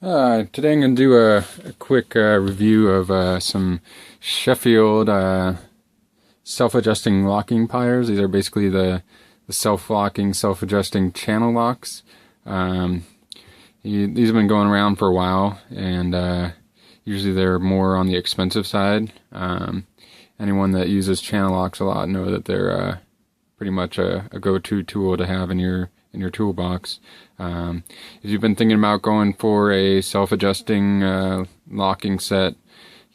Today I'm going to do a quick review of some Sheffield self-adjusting locking pliers. These are basically the self-locking, self-adjusting channel locks. These have been going around for a while, and usually they're more on the expensive side. Anyone that uses channel locks a lot know that they're pretty much a go-to tool to have in your toolbox. If you've been thinking about going for a self-adjusting locking set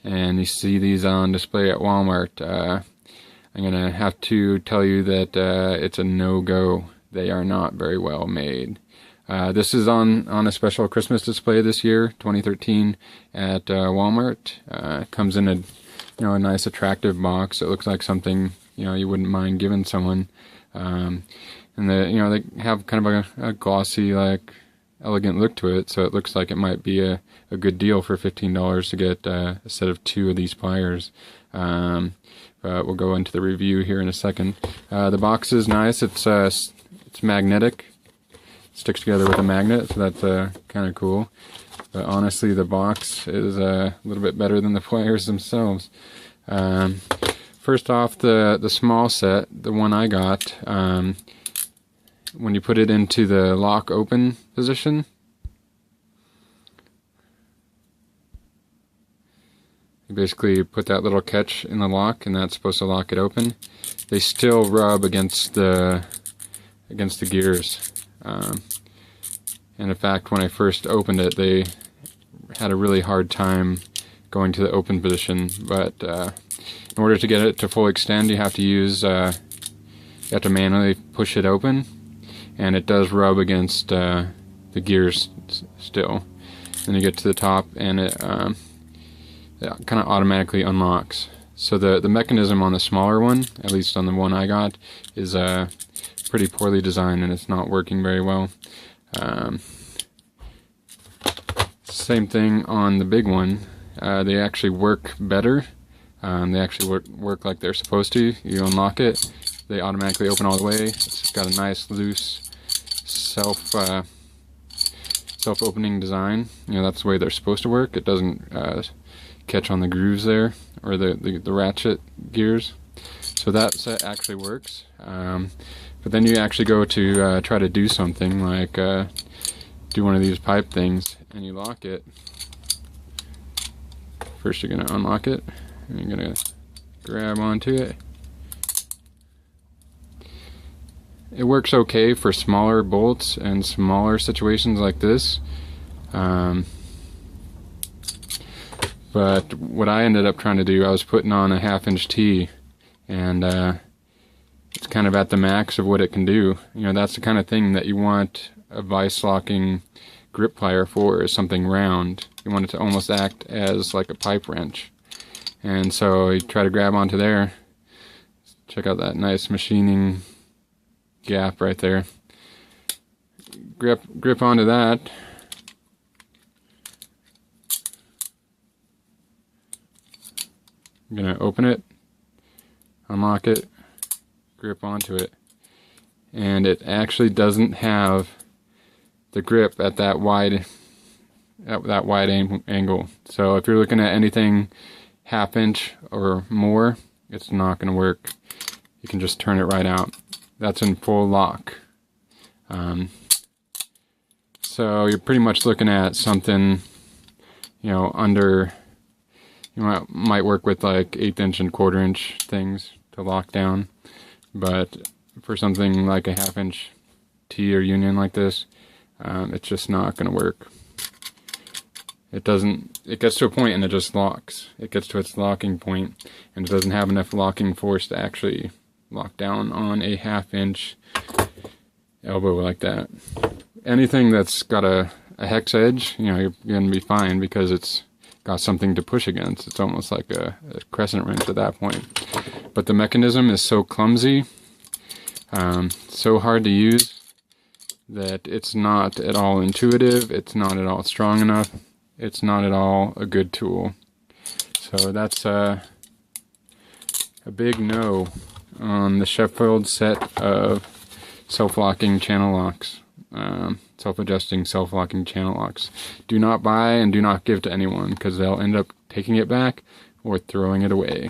and you see these on display at Walmart, I'm gonna have to tell you that it's a no-go. They are not very well made. This is on a special Christmas display this year, 2013, at Walmart. It comes in a nice attractive box. It looks like something you wouldn't mind giving someone. And they have kind of a glossy, elegant look to it, so it looks like it might be a good deal for $15 to get a set of 2 of these pliers. But we'll go into the review here in a second. The box is nice. It's magnetic. It sticks together with a magnet, so that's kind of cool. But honestly, the box is a little bit better than the pliers themselves. First off, the small set, the one I got, when you put it into the lock open position, you basically put that little catch in the lock, and that's supposed to lock it open. They still rub against the gears. And in fact, when I first opened it, they had a really hard time going to the open position. But in order to get it to full extend, you have to use you have to manually push it open, and it does rub against the gears still. Then you get to the top, and it kind of automatically unlocks. So the mechanism on the smaller one, at least on the one I got, is pretty poorly designed, and it's not working very well. Same thing on the big one. They actually work better. They actually work like they're supposed to. You unlock it, they automatically open all the way. It's got a nice loose self-opening design. That's the way they're supposed to work. It doesn't catch on the grooves there, or the ratchet gears. So that set actually works. But then you actually go to try to do something like do one of these pipe things, and you lock it. First you're going to unlock it, and you're going to grab onto it. It works okay for smaller bolts and smaller situations like this. But what I ended up trying to do, I was putting on a 1/2-inch T, and it's kind of at the max of what it can do. That's the kind of thing that you want a vice locking grip plier for, is something round. You want it to almost act as like a pipe wrench. And so you try to grab onto there. Check out that nice machining gap right there. Grip onto that. I'm gonna open it, unlock it, grip onto it, and it actually doesn't have the grip at that wide angle. So if you're looking at anything 1/2 inch or more, it's not going to work. You can just turn it right out. That's in full lock. So you're pretty much looking at something, under. You might work with like 1/8 inch and 1/4 inch things to lock down, but for something like a 1/2 inch T or union like this, it's just not going to work. It gets to a point and it just locks. It gets to its locking point, and it doesn't have enough locking force to actually lock down on a 1/2 inch elbow like that. Anything that's got a hex edge, you're going to be fine, because it's got something to push against. It's almost like a crescent wrench at that point. But the mechanism is so clumsy, so hard to use, that it's not at all intuitive, it's not at all strong enough, it's not at all a good tool. So that's a big no on the Sheffield set of self-locking channel locks. self-adjusting, self-locking channel locks. Do not buy and do not give to anyone, because they'll end up taking it back or throwing it away.